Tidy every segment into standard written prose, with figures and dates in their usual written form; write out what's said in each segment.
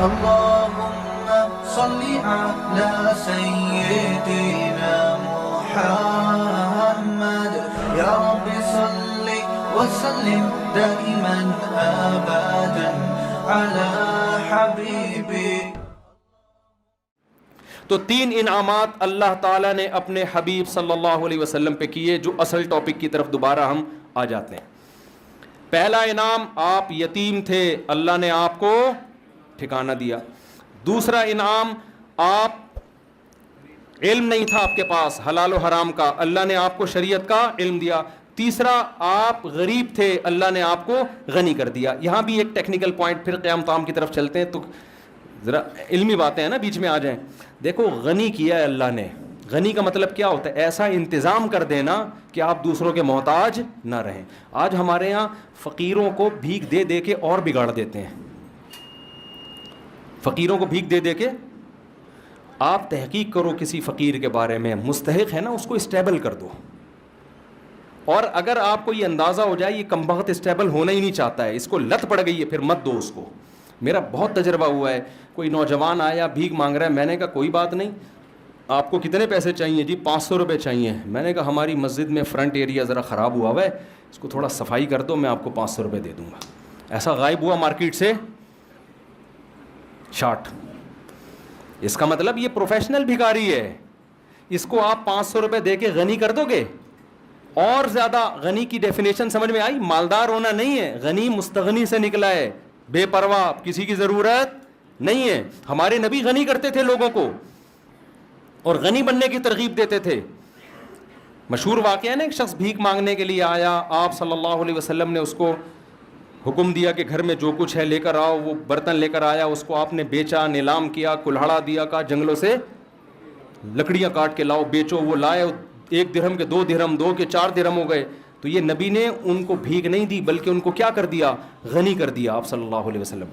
اللهم صل على سيدنا محمد يا رب صل وسلم دائما أبدا على حبيبك. تو 3 انعامات اللہ تعالیٰ نے اپنے حبیب صلی اللہ علیہ وسلم پہ کیے، جو اصل ٹاپک کی طرف دوبارہ ہم آ جاتے ہیں. پہلا انعام، آپ یتیم تھے، اللہ نے آپ کو ٹھکانہ دیا. دوسرا انعام، آپ علم نہیں تھا آپ کے پاس حلال و حرام کا، اللہ نے آپ کو شریعت کا علم دیا. تیسرا، آپ غریب تھے، اللہ نے آپ کو غنی کر دیا. یہاں بھی ایک ٹیکنیکل پوائنٹ، پھر قیام تام کی طرف چلتے ہیں تو ذرا علمی باتیں ہیں نا بیچ میں آ جائیں. دیکھو، غنی کیا ہے اللہ نے. غنی کا مطلب کیا ہوتا ہے؟ ایسا انتظام کر دینا کہ آپ دوسروں کے محتاج نہ رہیں. آج ہمارے یہاں فقیروں کو بھیک دے دے کے اور بگاڑ دیتے ہیں. فقیروں کو بھیک دے دے کے، آپ تحقیق کرو کسی فقیر کے بارے میں، مستحق ہے نا، اس کو اسٹیبل کر دو. اور اگر آپ کو یہ اندازہ ہو جائے یہ کمبخت اسٹیبل ہونا ہی نہیں چاہتا ہے، اس کو لت پڑ گئی ہے، پھر مت دو اس کو. میرا بہت تجربہ ہوا ہے، کوئی نوجوان آیا بھیک مانگ رہا ہے، میں نے کہا کوئی بات نہیں، آپ کو کتنے پیسے چاہیے؟ جی 500 روپے چاہیے. میں نے کہا ہماری مسجد میں فرنٹ ایریا ذرا خراب ہوا ہے، اس کو تھوڑا صفائی کر دو، میں آپ کو 500 روپے دے دوں گا. ایسا غائب ہوا مارکیٹ سے شارٹ. اس کا مطلب یہ پروفیشنل بھکاری ہے. اس کو آپ 500 روپے دے کے غنی کر دو گے. اور زیادہ غنی کی ڈیفینیشن سمجھ میں آئی؟ مالدار ہونا نہیں ہے، غنی مستغنی سے نکلا ہے، بے پرواہ، کسی کی ضرورت نہیں ہے. ہمارے نبی غنی کرتے تھے لوگوں کو اور غنی بننے کی ترغیب دیتے تھے. مشہور واقعہ ہے نا، ایک شخص بھیک مانگنے کے لیے آیا، آپ صلی اللہ علیہ وسلم نے اس کو حکم دیا کہ گھر میں جو کچھ ہے لے کر آؤ. وہ برتن لے کر آیا، اس کو آپ نے بیچا، نیلام کیا، کلہاڑا دیا، کہا جنگلوں سے لکڑیاں کاٹ کے لاؤ بیچو. وہ لائے، 1 درہم کے 2 درہم، 2 کے 4 درہم ہو گئے. تو یہ نبی نے ان کو بھیک نہیں دی بلکہ ان کو کیا کر دیا؟ غنی کر دیا آپ صلی اللہ علیہ وسلم.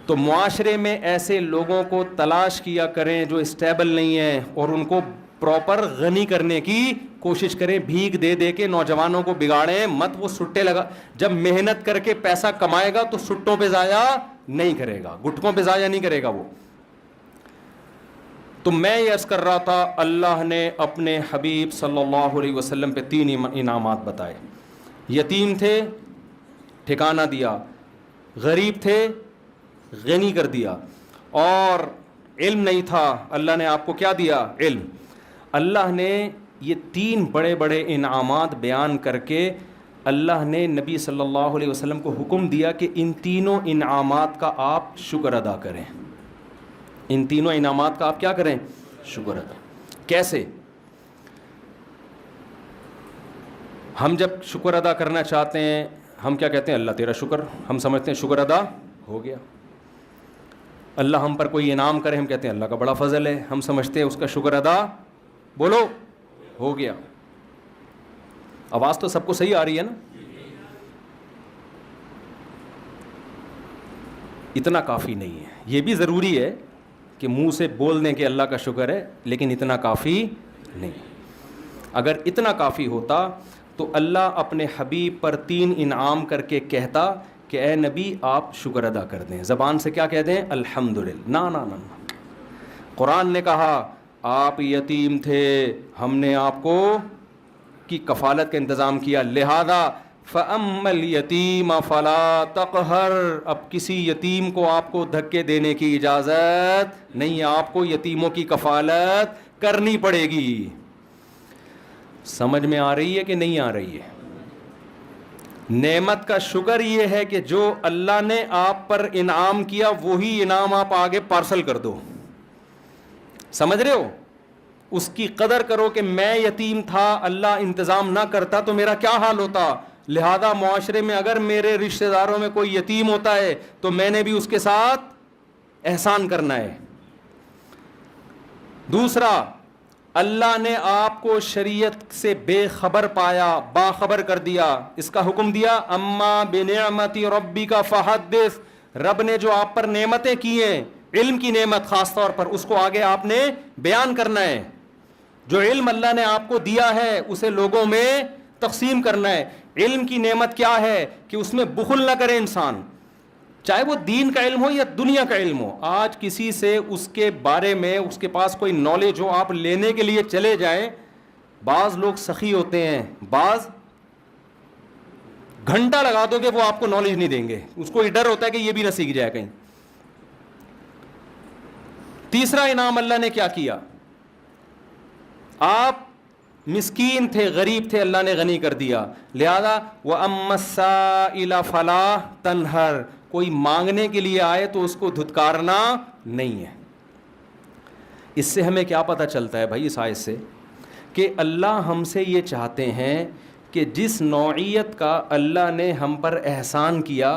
تو معاشرے میں ایسے لوگوں کو تلاش کیا کریں جو اسٹیبل نہیں ہیں اور ان کو پراپر غنی کرنے کی کوشش کریں. بھیک دے دے کے نوجوانوں کو بگاڑیں مت. وہ سٹے لگا، جب محنت کر کے پیسہ کمائے گا تو سٹوں پہ ضائع نہیں کرے گا، گٹکوں پہ ضائع نہیں کرے گا وہ. تو میں یہ عرض کر رہا تھا، اللہ نے اپنے حبیب صلی اللہ علیہ وسلم پہ 3 انعامات بتائے. یتیم تھے، ٹھکانہ دیا. غریب تھے، غنی کر دیا. اور علم نہیں تھا، اللہ نے آپ کو کیا دیا؟ علم. اللہ نے یہ 3 بڑے بڑے انعامات بیان کر کے اللہ نے نبی صلی اللہ علیہ وسلم کو حکم دیا کہ ان تینوں انعامات کا آپ شکر ادا کریں. ان تینوں انعامات کا آپ کیا کریں؟ شکر ادا. کیسے؟ ہم جب شکر ادا کرنا چاہتے ہیں ہم کیا کہتے ہیں؟ اللہ تیرا شکر. ہم سمجھتے ہیں شکر ادا ہو گیا. اللہ ہم پر کوئی انعام کرے ہم کہتے ہیں اللہ کا بڑا فضل ہے. ہم سمجھتے ہیں اس کا شکر ادا بولو ہو گیا. آواز تو سب کو صحیح آ رہی ہے نا؟ اتنا کافی نہیں ہے. یہ بھی ضروری ہے کہ منہ سے بول دیں کہ اللہ کا شکر ہے، لیکن اتنا کافی نہیں. اگر اتنا کافی ہوتا تو اللہ اپنے حبیب پر 3 انعام کر کے کہتا کہ اے نبی آپ شکر ادا کر دیں. زبان سے کیا کہہ دیں؟ الحمدللہ. نا نا نا. قرآن نے کہا آپ یتیم تھے، ہم نے آپ کو کی کفالت کا انتظام کیا، لہذا فَأَمَّا الْيَتِيمَ فَلَا تَقْهَرْ. اب کسی یتیم کو آپ کو دھکے دینے کی اجازت نہیں ہے، آپ کو یتیموں کی کفالت کرنی پڑے گی. سمجھ میں آ رہی ہے کہ نہیں آ رہی ہے؟ نعمت کا شکر یہ ہے کہ جو اللہ نے آپ پر انعام کیا وہی انعام آپ آگے پارسل کر دو. سمجھ رہے ہو؟ اس کی قدر کرو کہ میں یتیم تھا، اللہ انتظام نہ کرتا تو میرا کیا حال ہوتا. لہذا معاشرے میں اگر میرے رشتہ داروں میں کوئی یتیم ہوتا ہے تو میں نے بھی اس کے ساتھ احسان کرنا ہے. دوسرا، اللہ نے آپ کو شریعت سے بے خبر پایا، باخبر کر دیا، اس کا حکم دیا اما بنعمت ربک فحدث. رب نے جو آپ پر نعمتیں کی ہیں، علم کی نعمت خاص طور پر، اس کو آگے آپ نے بیان کرنا ہے. جو علم اللہ نے آپ کو دیا ہے اسے لوگوں میں تقسیم کرنا ہے. علم کی نعمت کیا ہے کہ اس میں بخل نہ کرے انسان. چاہے وہ دین کا علم ہو یا دنیا کا علم ہو. آج کسی سے اس کے بارے میں اس کے پاس کوئی نالج ہو, آپ لینے کے لیے چلے جائیں, بعض لوگ سخی ہوتے ہیں, بعض گھنٹہ لگا دو کہ وہ آپ کو نالج نہیں دیں گے, اس کو یہ ڈر ہوتا ہے کہ یہ بھی نہ سیکھ جائے کہیں. تیسرا انعام اللہ نے کیا کیا, آپ مسکین تھے, غریب تھے, اللہ نے غنی کر دیا. لہذا وَأَمَّا السَّائِلَ فَلَا تَنْهَرْ, کوئی مانگنے کے لیے آئے تو اس کو دھتکارنا نہیں ہے. اس سے ہمیں کیا پتہ چلتا ہے بھائی اس آیت سے, کہ اللہ ہم سے یہ چاہتے ہیں کہ جس نوعیت کا اللہ نے ہم پر احسان کیا,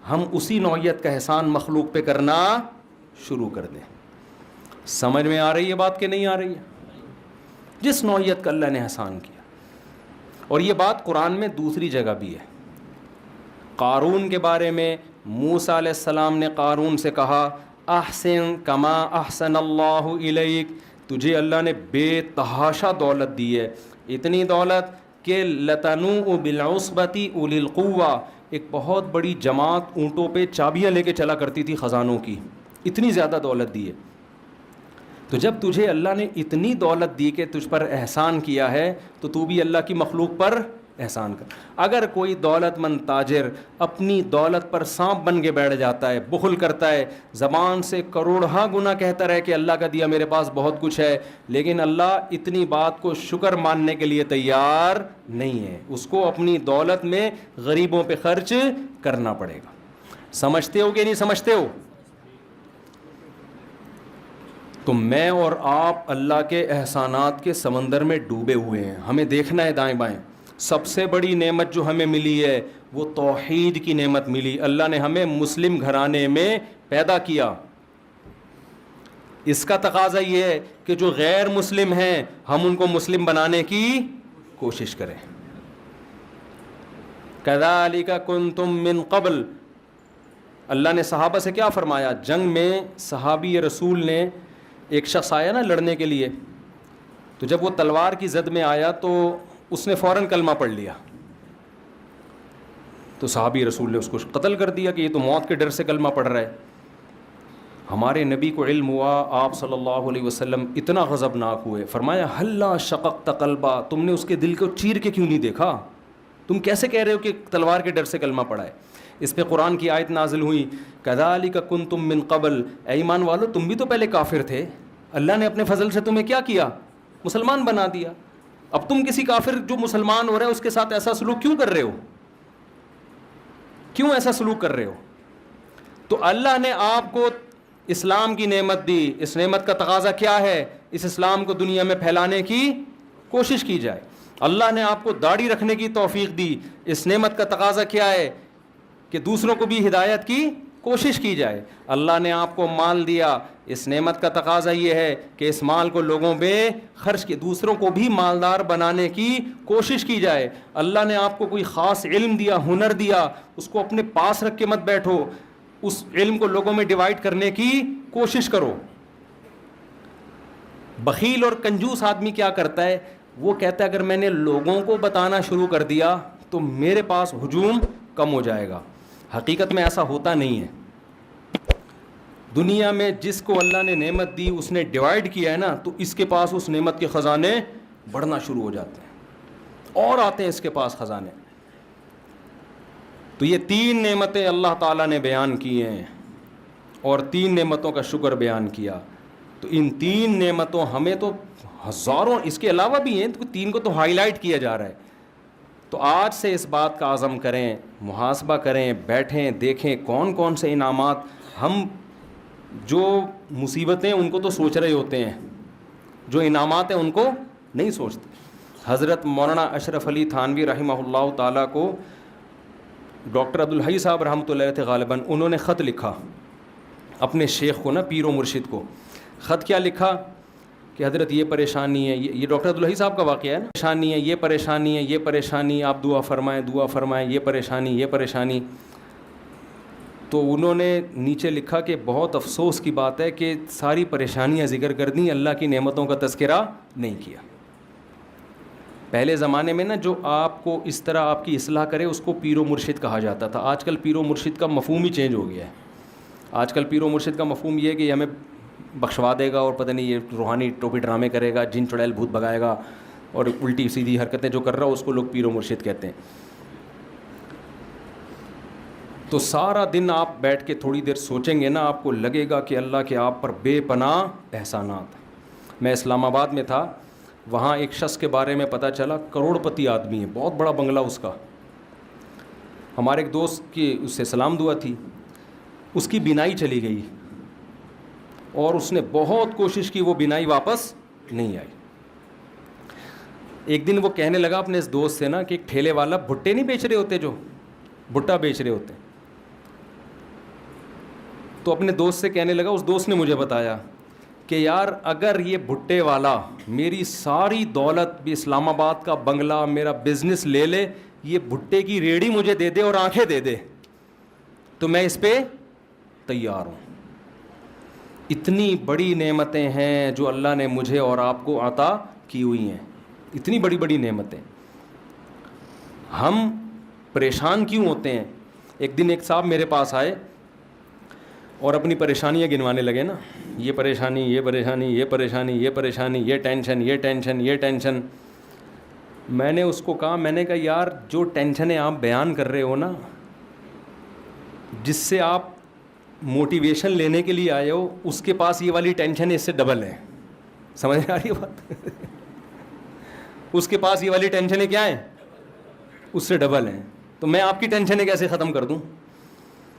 ہم اسی نوعیت کا احسان مخلوق پہ کرنا شروع کر دیں. سمجھ میں آ رہی ہے بات کہ نہیں آ رہی ہے؟ جس نوعیت کا اللہ نے احسان کیا. اور یہ بات قرآن میں دوسری جگہ بھی ہے. قارون کے بارے میں موسیٰ علیہ السلام نے قارون سے کہا احسن کما احسن اللہ الیک, تجھے اللہ نے بے تحاشا دولت دی ہے, اتنی دولت کہ لتنوء بالعصبۃ اولی القوہ, ایک بہت بڑی جماعت اونٹوں پہ چابیاں لے کے چلا کرتی تھی خزانوں کی, اتنی زیادہ دولت دی ہے. تو جب تجھے اللہ نے اتنی دولت دی کہ تجھ پر احسان کیا ہے, تو تو بھی اللہ کی مخلوق پر احسان کر. اگر کوئی دولت مند تاجر اپنی دولت پر سانپ بن کے بیٹھ جاتا ہے, بخل کرتا ہے, زبان سے کروڑہا گنا کہتا رہے کہ اللہ کا دیا میرے پاس بہت کچھ ہے, لیکن اللہ اتنی بات کو شکر ماننے کے لیے تیار نہیں ہے, اس کو اپنی دولت میں غریبوں پہ خرچ کرنا پڑے گا. سمجھتے ہو کہ نہیں سمجھتے ہو؟ تو میں اور آپ اللہ کے احسانات کے سمندر میں ڈوبے ہوئے ہیں, ہمیں دیکھنا ہے دائیں بائیں. سب سے بڑی نعمت جو ہمیں ملی ہے وہ توحید کی نعمت ملی. اللہ نے ہمیں مسلم گھرانے میں پیدا کیا. اس کا تقاضا یہ ہے کہ جو غیر مسلم ہیں ہم ان کو مسلم بنانے کی کوشش کریں. کذالک کنتم من قبل, اللہ نے صحابہ سے کیا فرمایا؟ جنگ میں صحابی رسول نے, ایک شخص آیا نا لڑنے کے لیے, تو جب وہ تلوار کی زد میں آیا تو اس نے فوراً کلمہ پڑھ لیا, تو صحابی رسول نے اس کو قتل کر دیا کہ یہ تو موت کے ڈر سے کلمہ پڑھ رہا ہے. ہمارے نبی کو علم ہوا, آپ صلی اللہ علیہ وسلم اتنا غضبناک ہوئے, فرمایا ہلا شققت قلبا, تم نے اس کے دل کو چیر کے کیوں نہیں دیکھا؟ تم کیسے کہہ رہے ہو کہ تلوار کے ڈر سے کلمہ پڑھا ہے؟ اس پہ قرآن کی آیت نازل ہوئی کذالک کنتم من قبل, اے ایمان والو تم بھی تو پہلے کافر تھے, اللہ نے اپنے فضل سے تمہیں کیا کیا؟ مسلمان بنا دیا. اب تم کسی کافر جو مسلمان ہو رہے ہیں اس کے ساتھ ایسا سلوک کیوں کر رہے ہو؟ کیوں ایسا سلوک کر رہے ہو؟ تو اللہ نے آپ کو اسلام کی نعمت دی, اس نعمت کا تقاضا کیا ہے؟ اس اسلام کو دنیا میں پھیلانے کی کوشش کی جائے. اللہ نے آپ کو داڑھی رکھنے کی توفیق دی, اس نعمت کا تقاضا کیا ہے؟ کہ دوسروں کو بھی ہدایت کی کوشش کی جائے. اللہ نے آپ کو مال دیا, اس نعمت کا تقاضا یہ ہے کہ اس مال کو لوگوں میں خرچ کے دوسروں کو بھی مالدار بنانے کی کوشش کی جائے. اللہ نے آپ کو کوئی خاص علم دیا, ہنر دیا, اس کو اپنے پاس رکھ کے مت بیٹھو, اس علم کو لوگوں میں ڈیوائڈ کرنے کی کوشش کرو. بخیل اور کنجوس آدمی کیا کرتا ہے؟ وہ کہتا ہے اگر میں نے لوگوں کو بتانا شروع کر دیا تو میرے پاس ہجوم کم ہو جائے گا. حقیقت میں ایسا ہوتا نہیں ہے. دنیا میں جس کو اللہ نے نعمت دی اس نے ڈیوائڈ کیا ہے نا, تو اس کے پاس اس نعمت کے خزانے بڑھنا شروع ہو جاتے ہیں اور آتے ہیں اس کے پاس خزانے. تو یہ 3 نعمتیں اللہ تعالیٰ نے بیان کی ہیں اور 3 نعمتوں کا شکر بیان کیا. تو ان 3 نعمتوں ہمیں تو ہزاروں اس کے علاوہ بھی ہیں, تو 3 کو تو ہائی لائٹ کیا جا رہا ہے. تو آج سے اس بات کا عزم کریں, محاسبہ کریں, بیٹھیں, دیکھیں کون کون سے انعامات. ہم جو مصیبتیں ان کو تو سوچ رہے ہوتے ہیں, جو انعامات ہیں ان کو نہیں سوچتے. حضرت مولانا اشرف علی تھانوی رحمہ اللہ تعالیٰ کو ڈاکٹر عبدالحی صاحب رحمۃ اللہ تھے غالباً, انہوں نے خط لکھا اپنے شیخ کو نا, پیر و مرشد کو. خط کیا لکھا کہ حضرت یہ پریشانی ہے, یہ ڈاکٹر عبدالحی صاحب کا واقعہ ہے نا, پریشانی ہے, یہ پریشانی ہے, یہ پریشانی, آپ دعا فرمائیں, دعا فرمائیں, یہ پریشانی, یہ پریشانی. تو انہوں نے نیچے لکھا کہ بہت افسوس کی بات ہے کہ ساری پریشانیاں ذکر کر دیں, اللہ کی نعمتوں کا تذکرہ نہیں کیا. پہلے زمانے میں نا جو آپ کو اس طرح آپ کی اصلاح کرے اس کو پیر و مرشد کہا جاتا تھا. آج کل پیر و مرشد کا مفہوم ہی چینج ہو گیا ہے. آج کل پیر و مرشد کا مفہوم یہ ہے کہ یہ ہمیں بخشوا دے گا اور پتہ نہیں یہ روحانی ٹوپی ڈرامے کرے گا، جن چڑیل بھوت بھگائے گا، اور الٹی سیدھی حرکتیں جو کر رہا ہو اس کو لوگ پیر و مرشد کہتے ہیں. تو سارا دن آپ بیٹھ کے تھوڑی دیر سوچیں گے نا، آپ کو لگے گا کہ اللہ کے آپ پر بے پناہ احسانات. میں اسلام آباد میں تھا، وہاں ایک شخص کے بارے میں پتہ چلا، کروڑ پتی آدمی ہے، بہت بڑا بنگلہ اس کا. ہمارے ایک دوست کی اس سے سلام دعا تھی، اس کی بینائی چلی گئی اور اس نے بہت کوشش کی، وہ بینائی واپس نہیں آئی. ایک دن وہ کہنے لگا اپنے اس دوست سے نا کہ ایک ٹھیلے والا بھٹے نہیں بیچ رہے ہوتے، جو بھٹا بیچ رہے ہوتے، تو اپنے دوست سے کہنے لگا، اس دوست نے مجھے بتایا کہ یار اگر یہ بھٹے والا میری ساری دولت بھی، اسلام آباد کا بنگلہ، میرا بزنس لے لے، یہ بھٹے کی ریڑھی مجھے دے دے اور آنکھیں دے دے، تو میں اس پہ تیار ہوں. اتنی بڑی نعمتیں ہیں جو اللہ نے مجھے اور آپ کو عطا کی ہوئی ہیں، اتنی بڑی بڑی نعمتیں. ہم پریشان کیوں ہوتے ہیں؟ ایک دن ایک صاحب میرے پاس آئے اور اپنی پریشانیاں گنوانے لگے نا، یہ پریشانی، یہ پریشانی، یہ پریشانی، یہ پریشانی، یہ ٹینشن، یہ ٹینشن، یہ ٹینشن. میں نے اس کو کہا، میں نے کہا یار جو ٹینشنیں آپ بیان کر رہے ہو نا، جس سے آپ موٹیویشن لینے کے لیے آئے ہو، اس کے پاس یہ والی ٹینشن اس سے ڈبل ہے. سمجھ آ رہی ہے بات؟ اس کے پاس یہ والی ٹینشنیں کیا ہیں؟ اس سے ڈبل ہیں. تو میں آپ کی ٹینشنیں کیسے ختم کر دوں؟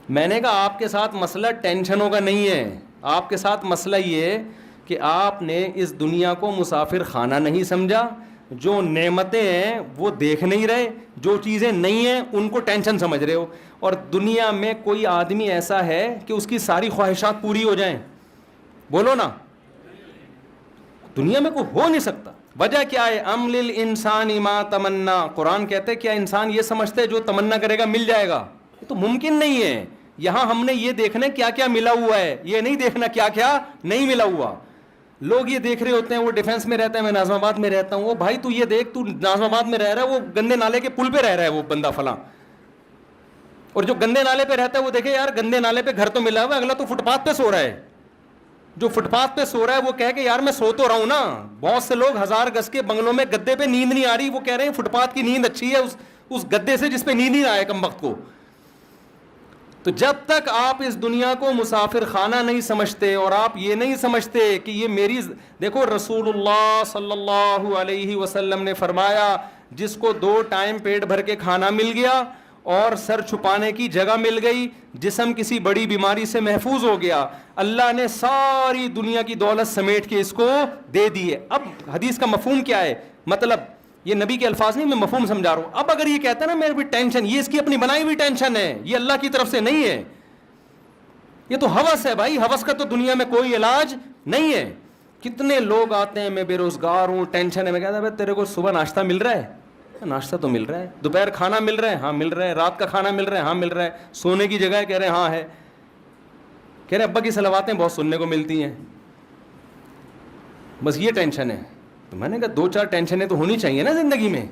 میں نے کہا آپ کے ساتھ مسئلہ ٹینشنوں کا نہیں ہے، آپ کے ساتھ مسئلہ یہ ہے کہ آپ نے اس دنیا کو مسافر خانہ نہیں سمجھا، جو نعمتیں ہیں وہ دیکھ نہیں رہے، جو چیزیں نہیں ہیں ان کو ٹینشن سمجھ رہے ہو. اور دنیا میں کوئی آدمی ایسا ہے کہ اس کی ساری خواہشات پوری ہو جائیں؟ بولو نا، دنیا میں کوئی ہو نہیں سکتا. وجہ کیا ہے؟ ام للانسان ما تمنا. قرآن کہتے ہیں کیا انسان یہ سمجھتے ہے جو تمنا کرے گا مل جائے گا؟ یہ تو ممکن نہیں ہے. یہاں ہم نے یہ دیکھنا کیا کیا ملا ہوا ہے، یہ نہیں دیکھنا کیا کیا نہیں ملا ہوا. لوگ یہ دیکھ رہے ہوتے ہیں، وہ ڈیفینس میں رہتا ہے، میں ناظم آباد میں رہتا ہوں. وہ بھائی تو یہ دیکھ، تو ناظم آباد میں رہ رہا ہے، وہ گندے نالے کے پل پہ رہ رہا ہے وہ بندہ فلاں. اور جو گندے نالے پہ رہتا ہے وہ دیکھے یار گندے نالے پہ گھر تو ملا ہوا ہے، اگلا تو فٹ پاتھ پہ سو رہا ہے. جو فٹ پاتھ پہ سو رہا ہے وہ کہے کہ یار میں سو تو رہا ہوں نا. بہت سے لوگ 1000 گز کے بنگلوں میں گدے پہ نیند نہیں آ رہی، وہ کہہ رہے ہیں فٹ پاتھ کی نیند اچھی ہے اس گدے سے جس پہ نیند نہیں آئے کم وقت کو. تو جب تک آپ اس دنیا کو مسافر خانہ نہیں سمجھتے اور آپ یہ نہیں سمجھتے کہ یہ میری، دیکھو رسول اللہ صلی اللہ علیہ وسلم نے فرمایا جس کو 2 ٹائم پیٹ بھر کے کھانا مل گیا اور سر چھپانے کی جگہ مل گئی، جسم کسی بڑی بیماری سے محفوظ ہو گیا، اللہ نے ساری دنیا کی دولت سمیٹ کے اس کو دے دی ہے. اب حدیث کا مفہوم کیا ہے؟ مطلب یہ نبی کے الفاظ نہیں، میں مفہوم سمجھا رہا ہوں. اب اگر یہ کہتا ہے نا میرے بھی ٹینشن، یہ اس کی اپنی بنائی ہوئی ٹینشن ہے، یہ اللہ کی طرف سے نہیں ہے. یہ تو ہوس ہے بھائی، ہوس کا تو دنیا میں کوئی علاج نہیں ہے. کتنے لوگ آتے ہیں میں بے روزگار ہوں، ٹینشن ہے. میں کہتا ہوں تیرے کو صبح ناشتہ مل رہا ہے؟ ناشتہ تو مل رہا ہے. دوپہر کھانا مل رہا ہے؟ ہاں مل رہا ہے. رات کا کھانا مل رہا ہے؟ ہاں مل رہا ہے. سونے کی جگہ ہے؟ کہہ رہے ہیں ہاں ہے. کہہ رہے ابا کی صلواتیں بہت سننے کو ملتی ہیں، بس یہ ٹینشن ہے. تو میں نے کہا 2-4 ٹینشنیں تو ہونی چاہیے نا زندگی میں،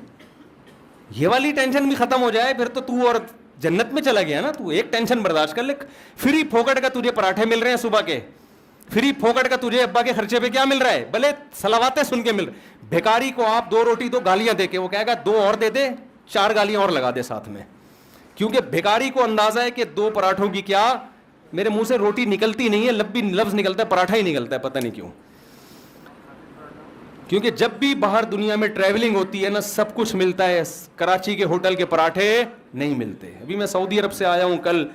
یہ والی ٹینشن بھی ختم ہو جائے پھر تو اور جنت میں چلا گیا نا. تو ایک ٹینشن برداشت کر لے. فری پھوکٹ کا تجھے پراٹھے مل رہے ہیں صبح کے، فری پھوکٹ کا تجھے ابا کے خرچے پہ کیا مل رہا ہے؟ بھلے صلواتیں سن کے مل رہے. بھیکاری کو آپ 2 روٹی 2 گالیاں دے کے وہ کہے گا 2 اور دے دے، 4 گالیاں اور لگا دے ساتھ میں، کیونکہ بھیکاری کو اندازہ ہے کہ 2 پراٹھوں کی کیا، میرے منہ سے روٹی نکلتی نہیں ہے، لفظ نکلتا ہے پراٹھا ہی نکلتا ہے، پتہ نہیں کیوں. کیونکہ جب بھی باہر دنیا میں ٹریولنگ ہوتی ہے نا سب کچھ ملتا ہے، کراچی کے ہوٹل کے پراٹھے نہیں ملتے. ابھی میں سعودی عرب سے آیا ہوں کل،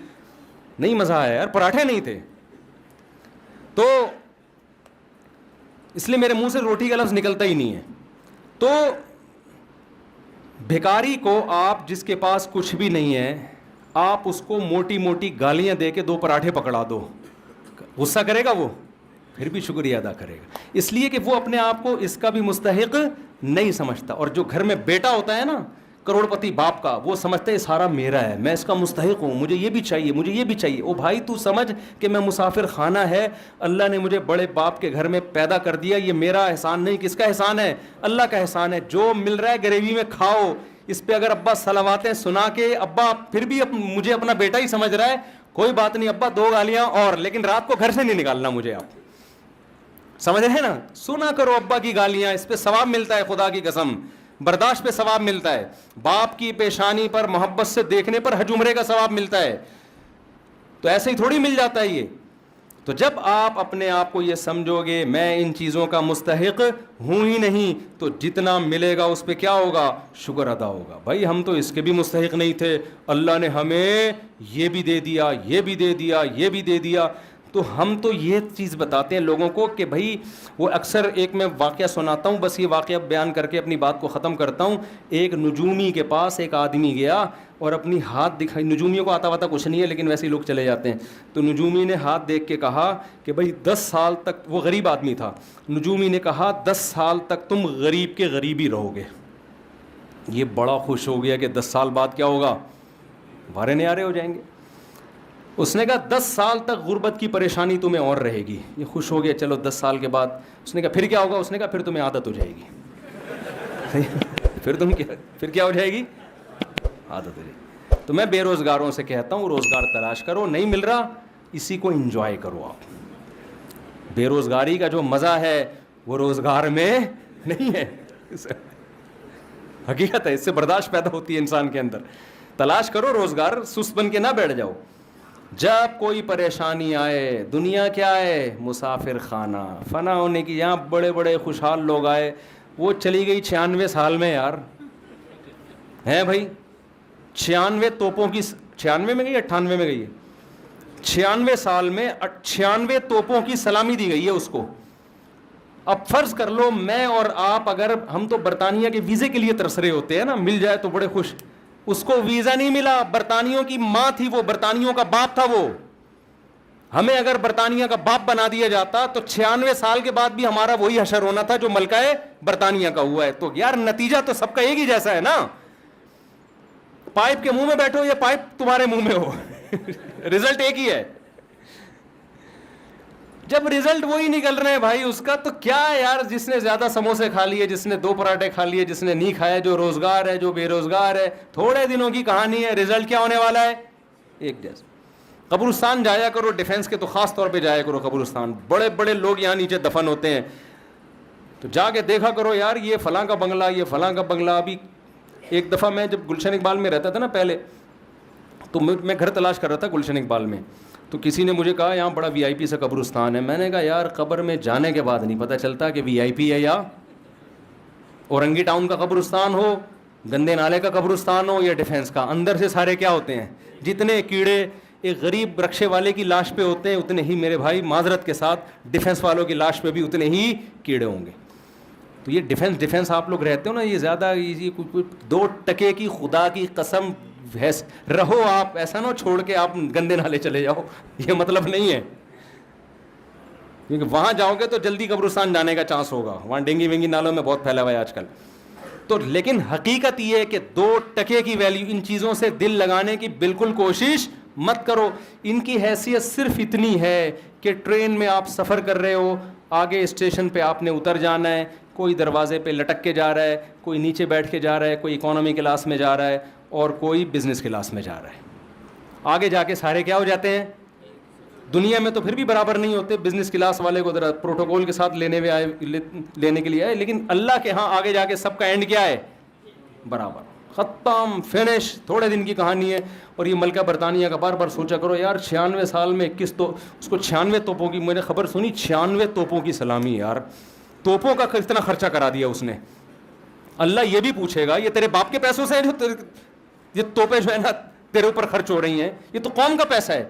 نہیں مزہ آیا یار، پراٹھے نہیں تھے. تو اس لیے میرے منہ سے روٹی کا لفظ نکلتا ہی نہیں ہے. تو بھیکاری کو آپ جس کے پاس کچھ بھی نہیں ہے، آپ اس کو موٹی موٹی گالیاں دے کے 2 پراٹھے پکڑا دو، غصہ کرے گا وہ؟ پھر بھی شکریہ ادا کرے گا، اس لیے کہ وہ اپنے آپ کو اس کا بھی مستحق نہیں سمجھتا. اور جو گھر میں بیٹا ہوتا ہے نا کروڑ پتی باپ کا، وہ سمجھتا ہے سارا میرا ہے، میں اس کا مستحق ہوں، مجھے یہ بھی چاہیے، مجھے یہ بھی چاہیے. او بھائی تو سمجھ کہ میں مسافر خانہ ہے، اللہ نے مجھے بڑے باپ کے گھر میں پیدا کر دیا، یہ میرا احسان نہیں. کس کا احسان ہے؟ اللہ کا احسان ہے. جو مل رہا ہے گریوی میں کھاؤ. اس پہ اگر ابا صلواتیں سنا کے ابا پھر بھی مجھے اپنا بیٹا ہی سمجھ رہا ہے، کوئی بات نہیں ابا 2 گالیاں اور, لیکن رات کو گھر سے نہیں نکالنا مجھے. آپ سمجھ رہے ہیں نا, سنا کرو ابا کی گالیاں, اس پہ ثواب ملتا ہے, خدا کی قسم برداشت پہ ثواب ملتا ہے, باپ کی پیشانی پر محبت سے دیکھنے پر حج عمرے کا ثواب ملتا ہے. تو ایسے ہی تھوڑی مل جاتا ہے یہ. تو جب آپ اپنے آپ کو یہ سمجھو گے میں ان چیزوں کا مستحق ہوں ہی نہیں, تو جتنا ملے گا اس پہ کیا ہوگا, شکر ادا ہوگا. بھائی ہم تو اس کے بھی مستحق نہیں تھے, اللہ نے ہمیں یہ بھی دے دیا, یہ بھی دے دیا, یہ بھی دے دیا. تو ہم تو یہ چیز بتاتے ہیں لوگوں کو کہ بھائی وہ اکثر ایک میں واقعہ سناتا ہوں, بس یہ واقعہ بیان کر کے اپنی بات کو ختم کرتا ہوں. ایک نجومی کے پاس ایک آدمی گیا اور اپنی ہاتھ دکھائی, نجومیوں کو آتا واتا کچھ نہیں ہے لیکن ویسے ہی لوگ چلے جاتے ہیں. تو نجومی نے ہاتھ دیکھ کے کہا کہ بھائی 10 سال تک, وہ غریب آدمی تھا, نجومی نے کہا 10 سال تک تم غریب کے غریب ہی رہو گے. یہ بڑا خوش ہو گیا کہ 10 سال بعد کیا ہوگا, بھارے نیارے ہو جائیں گے. اس نے کہا 10 سال تک غربت کی پریشانی تمہیں اور رہے گی. یہ خوش ہو گیا, چلو 10 سال کے بعد. اس نے کہا پھر کیا ہوگا, اس نے کہا پھر تمہیں عادت ہو جائے گی. پھر کیا ہو جائے گی, عادت ہو جائے گی. تو میں بے روزگاروں سے کہتا ہوں روزگار تلاش کرو, نہیں مل رہا اسی کو انجوائے کرو. آپ بے روزگاری کا جو مزہ ہے وہ روزگار میں نہیں ہے, حقیقت ہے. اس سے برداشت پیدا ہوتی ہے انسان کے اندر. تلاش کرو روزگار, سست بن کے نہ بیٹھ جاؤ. جب کوئی پریشانی آئے, دنیا کیا ہے, مسافر خانہ, فنا ہونے کی. یہاں بڑے بڑے خوشحال لوگ آئے, وہ چلی گئی 96 سال میں یار, ہیں بھائی 96 توپوں کی, 96 میں گئی 98 میں گئی ہے, 96 سال میں 96 توپوں کی سلامی دی گئی ہے اس کو. اب فرض کر لو میں اور آپ, اگر ہم تو برطانیہ کے ویزے کے لیے ترس رہے ہوتے ہیں نا, مل جائے تو بڑے خوش. اس کو ویزا نہیں ملا, برطانیوں کی ماں تھی وہ, برطانیوں کا باپ تھا وہ. ہمیں اگر برطانیہ کا باپ بنا دیا جاتا تو 96 سال کے بعد بھی ہمارا وہی حشر ہونا تھا جو ملکہ برطانیہ کا ہوا ہے. تو یار نتیجہ تو سب کا ایک ہی جیسا ہے نا. پائپ کے منہ میں بیٹھو یا پائپ تمہارے منہ میں ہو, رزلٹ ایک ہی ہے. جب رزلٹ وہی نکل رہے ہیں بھائی اس کا, تو کیا ہے یار, جس نے زیادہ سموسے کھا لیے, جس نے 2 پراٹھے کھا لیے, جس نے نہیں کھایا, جو روزگار ہے, جو بے روزگار ہے, تھوڑے دنوں کی کہانی ہے. رزلٹ کیا ہونے والا ہے, ایک جیسا. قبرستان جایا کرو, ڈیفینس کے تو خاص طور پہ جایا کرو قبرستان. بڑے بڑے لوگ یہاں نیچے دفن ہوتے ہیں, تو جا کے دیکھا کرو یار یہ فلاں کا بنگلہ, یہ فلاں کا بنگلہ. ابھی ایک دفعہ میں جب گلشن اقبال میں رہتا تھا نا پہلے, تو میں گھر تلاش کر رہا تھا گلشن اقبال میں. تو کسی نے مجھے کہا یہاں بڑا وی آئی پی سا قبرستان ہے. میں نے کہا یار قبر میں جانے کے بعد نہیں پتہ چلتا کہ وی آئی پی ہے یا اورنگی ٹاؤن کا قبرستان ہو, گندے نالے کا قبرستان ہو, یا ڈیفینس کا. اندر سے سارے کیا ہوتے ہیں, جتنے کیڑے ایک غریب رکشے والے کی لاش پہ ہوتے ہیں اتنے ہی میرے بھائی معذرت کے ساتھ ڈیفینس والوں کی لاش پہ بھی اتنے ہی کیڑے ہوں گے. تو یہ ڈیفینس آپ لوگ رہتے ہو نا, یہ زیادہ 2 ٹکے کی خدا کی قسم رہو آپ, ایسا نہ چھوڑ کے آپ گندے نالے چلے جاؤ, یہ مطلب نہیں ہے. کیونکہ وہاں جاؤ گے تو جلدی قبرستان جانے کا چانس ہوگا, وہاں ڈینگی وینگی نالوں میں بہت پھیلا ہوا ہے آج کل. تو لیکن حقیقت یہ ہے کہ 2 ٹکے کی ویلیو, ان چیزوں سے دل لگانے کی بالکل کوشش مت کرو. ان کی حیثیت صرف اتنی ہے کہ ٹرین میں آپ سفر کر رہے ہو, آگے اسٹیشن پہ آپ نے اتر جانا ہے, کوئی دروازے پہ لٹک کے جا رہا ہے, کوئی نیچے بیٹھ کے جا رہا ہے, کوئی اکانومی کلاس میں جا رہا ہے, اور کوئی بزنس کلاس میں جا رہا ہے. آگے جا کے سارے کیا ہو جاتے ہیں, دنیا میں تو پھر بھی برابر نہیں ہوتے. بزنس کلاس والے کو ذرا پروٹوکول کے ساتھ لینے کے لیے آئے, لیکن اللہ کے ہاں آگے جا کے سب کا اینڈ کیا ہے, برابر, ختم, فنش. تھوڑے دن کی کہانی ہے. اور یہ ملکہ برطانیہ کا بار بار سوچا کرو یار 96 سال میں کس تو اس کو 96 توپوں کی, میں نے خبر سنی 96 توپوں کی سلامی. یار توپوں کا اتنا خرچہ کرا دیا اس نے. اللہ یہ بھی پوچھے گا یہ تیرے باپ کے پیسوں سے جو یہ توپیں جو ہے نا تیرے اوپر خرچ ہو رہی ہیں, یہ تو قوم کا پیسہ ہے.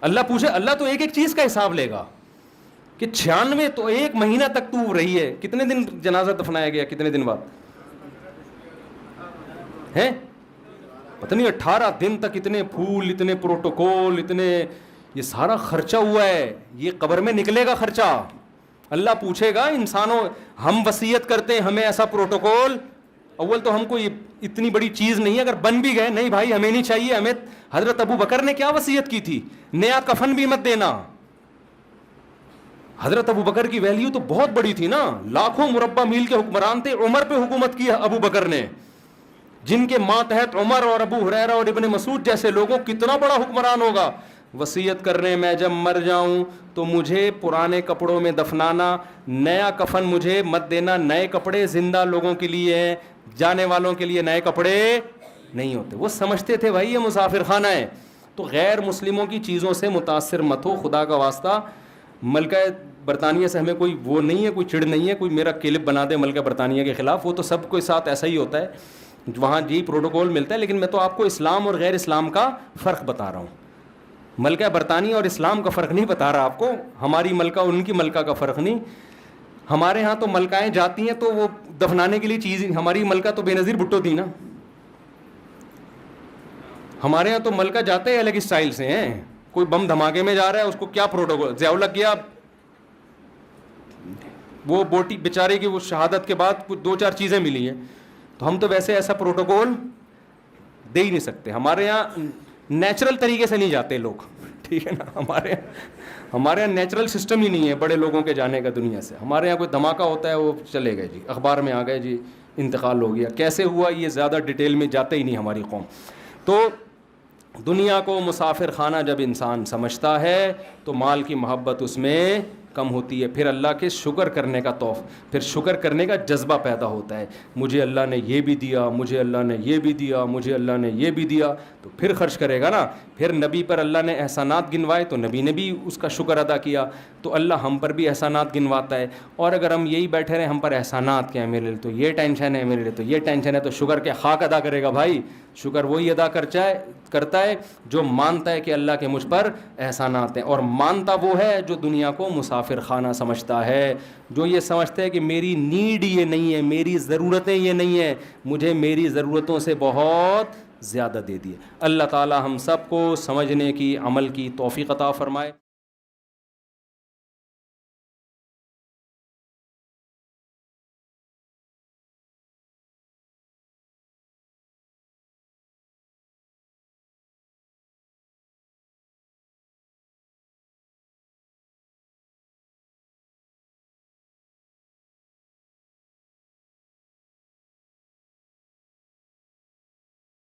اللہ پوچھے, اللہ تو ایک ایک چیز کا حساب لے گا کہ 96 تو 1 مہینہ تک تو رہی ہے. کتنے دن جنازہ دفنایا گیا, کتنے دن بعد ہیں پتہ نہیں, 18 دن تک اتنے پھول, اتنے پروٹوکول, اتنے یہ سارا خرچہ ہوا ہے. یہ قبر میں نکلے گا خرچہ. اللہ پوچھے گا انسانوں, ہم وصیت کرتے ہیں ہمیں ایسا پروٹوکول, اول تو ہم کو یہ اتنی بڑی چیز نہیں ہے, اگر بن بھی گئے نہیں بھائی ہمیں نہیں چاہیے. ہمیں حضرت ابو بکر نے کیا وصیت کی تھی, نیا کفن بھی مت دینا. حضرت ابو بکر کی ویلیو تو بہت بڑی تھی نا, لاکھوں مربع میل کے حکمران تھے. عمر پہ حکومت کی ابو بکر نے, جن کے ماتحت عمر اور ابو ہریرہ اور ابن مسعود جیسے لوگوں، کتنا بڑا حکمران ہوگا. وصیت کر رہے ہیں میں جب مر جاؤں تو مجھے پرانے کپڑوں میں دفنانا، نیا کفن مجھے مت دینا. نئے کپڑے زندہ لوگوں کے لیے ہیں، جانے والوں کے لیے نئے کپڑے نہیں ہوتے. وہ سمجھتے تھے بھائی یہ مسافر خانہ ہے. تو غیر مسلموں کی چیزوں سے متاثر مت ہو خدا کا واسطہ. ملکہ برطانیہ سے ہمیں کوئی وہ نہیں ہے، کوئی چڑ نہیں ہے کوئی میرا کلپ بنا دے ملکہ برطانیہ کے خلاف، وہ تو سب کے ساتھ ایسا ہی ہوتا ہے، وہاں جی پروٹوکول ملتا ہے. لیکن میں تو آپ کو اسلام اور غیر اسلام کا فرق بتا رہا ہوں. ملکہ برطانیہ اور اسلام کا فرق نہیں بتا رہا آپ کو، ہماری ملکہ اور ان کی ملکہ کا فرق نہیں. ہمارے ہاں تو ملکائیں جاتی ہیں تو وہ دفنانے کے لیے چیز، ہماری ملکہ تو بے نظیر بھٹو تھی نا. ہمارے ہاں تو ملکہ جاتے ہیں الگ اسٹائل سے ہیں. کوئی بم دھماکے میں جا رہا ہے اس کو کیا پروٹوکول، ضیاء الحق گیا وہ بوٹی بیچارے کی وہ شہادت کے بعد کچھ 2-4 چیزیں ملی ہیں، تو ہم تو ویسے ایسا پروٹوکول دے ہی نہیں سکتے. ہمارے یہاں نیچرل طریقے سے نہیں جاتے لوگ، ٹھیک ہے نا. ہمارے یہاں نیچرل سسٹم ہی نہیں ہے بڑے لوگوں کے جانے کا دنیا سے. ہمارے یہاں کوئی دھماکہ ہوتا ہے وہ چلے گئے جی، اخبار میں آ گئے جی انتقال ہو گیا، کیسے ہوا یہ زیادہ ڈیٹیل میں جاتے ہی نہیں ہماری قوم. تو دنیا کو مسافر خانہ جب انسان سمجھتا ہے تو مال کی محبت اس میں کم ہوتی ہے. پھر اللہ کے شکر کرنے کا پھر شکر کرنے کا جذبہ پیدا ہوتا ہے. مجھے اللہ نے یہ بھی دیا، مجھے اللہ نے یہ بھی دیا، مجھے اللہ نے یہ بھی دیا، تو پھر خرچ کرے گا نا. پھر نبی پر اللہ نے احسانات گنوائے تو نبی نے بھی اس کا شکر ادا کیا، تو اللہ ہم پر بھی احسانات گنواتا ہے. اور اگر ہم یہی بیٹھے رہیں ہم پر احسانات کیا ہے، میرے لیے تو یہ ٹینشن ہے، میرے لیے تو یہ ٹینشن ہے، تو شکر کے خاک ادا کرے گا بھائی. شکر وہی ادا کرتا ہے جو مانتا ہے کہ اللہ کے مجھ پر احسانات ہیں. اور مانتا وہ ہے جو دنیا کو مسافر خانہ سمجھتا ہے، جو یہ سمجھتا ہے کہ میری نیڈ یہ نہیں ہے، میری ضرورتیں یہ نہیں ہیں، مجھے میری ضرورتوں سے بہت زیادہ دے دیے. اللہ تعالی ہم سب کو سمجھنے کی، عمل کی توفیق عطا فرمائے.